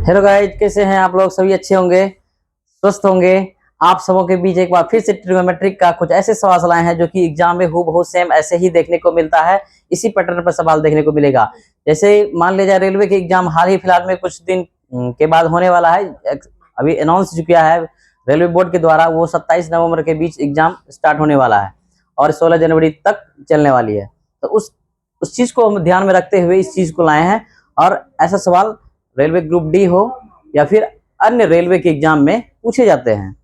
Hello guys, कैसे हैं आप लोग? सभी अच्छे होंगे, स्वस्थ होंगे। आप सबों के बीच एक बार फिर से ट्रिग्नोमेट्रिक का कुछ ऐसे सवाल लाए हैं जो कि एग्जाम में हूबहू सेम ऐसे ही देखने को मिलता है। इसी पैटर्न पर सवाल देखने को मिलेगा। जैसे मान लिया जाए रेलवे के एग्जाम हाल ही फिलहाल में कुछ दिन के बाद होने वाला है। अभी अनाउंस जो किया है रेलवे बोर्ड के द्वारा, वो 27 नवंबर के बीच एग्जाम स्टार्ट होने वाला है और 16 जनवरी तक चलने वाली है। तो उस चीज को हम ध्यान में रखते हुए इस चीज को लाए हैं। और ऐसा सवाल रेलवे ग्रुप डी हो या फिर अन्य रेलवे के एग्जाम में पूछे जाते हैं,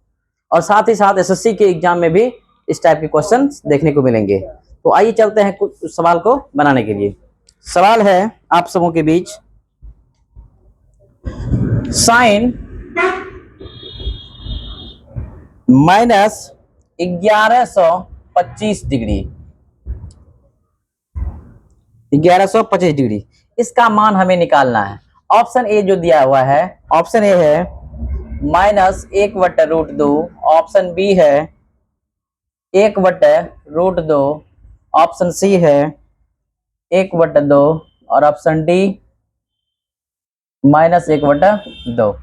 और साथ ही साथ एसएससी के एग्जाम में भी इस टाइप के क्वेश्चन देखने को मिलेंगे। तो आइए चलते हैं कुछ सवाल को बनाने के लिए। सवाल है आप सबों के बीच, साइन -1125 डिग्री 1125 डिग्री, इसका मान हमें निकालना है। ऑप्शन ए जो दिया हुआ है, ऑप्शन ए है -1/√2, ऑप्शन बी है 1/√2, ऑप्शन सी है 1/2 और ऑप्शन डी -1/2।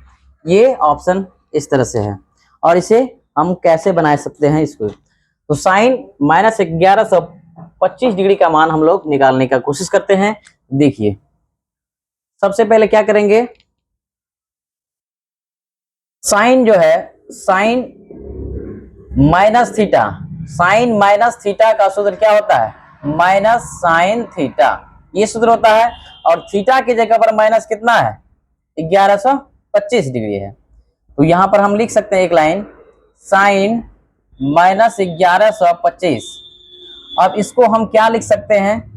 ये ऑप्शन इस तरह से है और इसे हम कैसे बना सकते हैं इसको। तो साइन -1125 डिग्री का मान हम लोग निकालने का कोशिश करते हैं। देखिए, सबसे पहले क्या करेंगे, साइन जो है, sine minus theta, sine minus theta का सूत्र क्या होता है? माइनस साइन थीटा, ये सूत्र होता है। और थीटा की जगह पर माइनस कितना है? 1125 डिग्री है। तो यहां पर हम लिख सकते हैं एक लाइन, साइन -1125। अब इसको हम क्या लिख सकते हैं?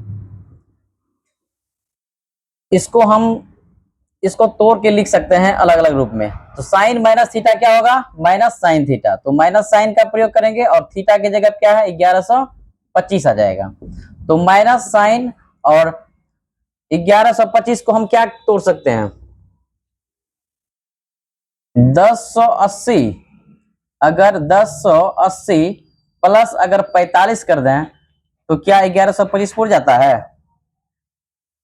इसको तोड़ के लिख सकते हैं अलग अलग रूप में। तो साइन माइनस थीटा क्या होगा? Minus sine theta. तो माइनस साइन का प्रयोग करेंगे और थीटा की जगह क्या है? 1125 आ जाएगा। तो माइनस साइन और 1125 को हम क्या तोड़ सकते हैं? 1080, अगर 1080 प्लस अगर 45 कर दें तो क्या 1125 पूरा जाता है?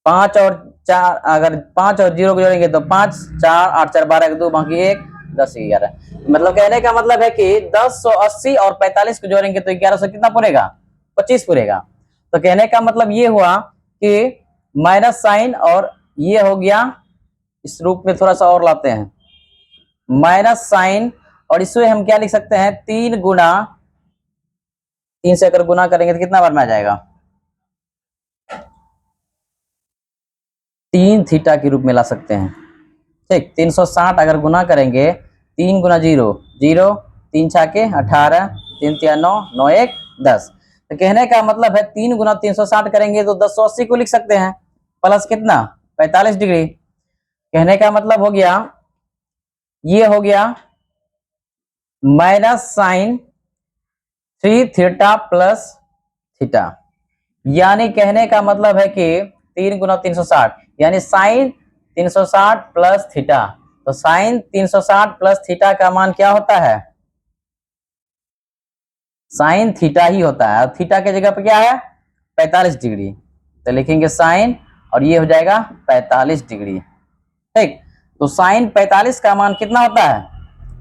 5 और 4, अगर 5 और 0 को जोड़ेंगे तो 5, 4, 8, 4, 12, 2 बाकी 1, 10, 11। मतलब कहने का मतलब है कि 1080 और 45 को जोड़ेंगे तो 1100 कितना पूरेगा? 25 पूरेगा। तो कहने का मतलब ये हुआ कि माइनस साइन, और ये हो गया, इस रूप में थोड़ा सा और लाते हैं, माइनस साइन, और इसमें हम क्या लिख सकते हैं? 3 गुना, 3 से अगर गुना करेंगे तो कितना बार में आ जाएगा? 3 थीटा के रूप में ला सकते हैं। ठीक, 360 अगर गुना करेंगे, 3 गुना 0, 0, 3 छाके 18, 3 तिया 9, 9 1 10। तो कहने का मतलब है 3 गुना 360 करेंगे तो 1080 को लिख सकते हैं, प्लस कितना? 45 डिग्री। कहने का मतलब हो गया, ये हो गया minus sine 3 theta plus theta. यानी कहने का मतलब है कि 3 गुना 360 यानी साइन 360 प्लस थीटा। तो साइन 360 प्लस थीटा का मान क्या होता है? साइन थीटा ही होता है। और थीटा के जगह पे क्या है? 45 डिग्री। तो लिखेंगे साइन और ये हो जाएगा 45 डिग्री। ठीक, तो साइन 45 का मान कितना होता है?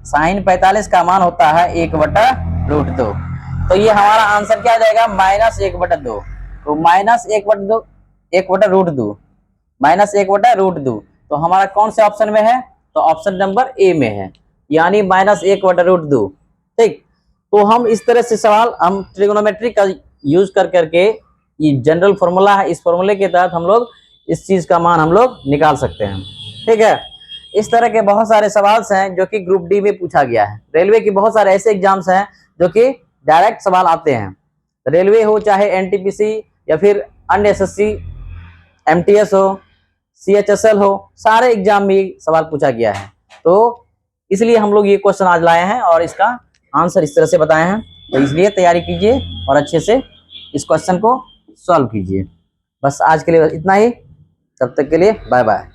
साइन 45 का मान होता है 1/√2। तो ये हमारा आंसर क्या आ जाएगा? -1/2। तो -1/2, 1/√2, -1/√2। तो हमारा कौन से ऑप्शन में है? तो ऑप्शन नंबर ए में है, यानी -1/√2। ठीक, तो हम इस तरह से सवाल हम ट्रिग्नोमेट्री का यूज कर करके, ये जनरल फॉर्मूला है, इस फॉर्मूले के तहत हम लोग इस चीज का मान हम लोग निकाल सकते हैं। ठीक है, इस तरह के बहुत सारे सवाल हैं जो कि ग्रुप डी में पूछा गया है। रेलवे की बहुत सारे ऐसे एग्जाम्स हैं जो कि डायरेक्ट सवाल आते हैं। रेलवे हो, चाहे एनटीपीसी या फिर अन्य एसएससी, एमटीएस हो, सीएचएसएल हो, सारे एग्जाम में सवाल पूछा गया है। तो इसलिए हम लोग ये क्वेश्चन आज लाए हैं और इसका आंसर इस तरह से बताए हैं। तो इसलिए तैयारी कीजिए और अच्छे से इस क्वेश्चन को सॉल्व कीजिए। बस आज के लिए इतना ही, तब तक के लिए बाय बाय।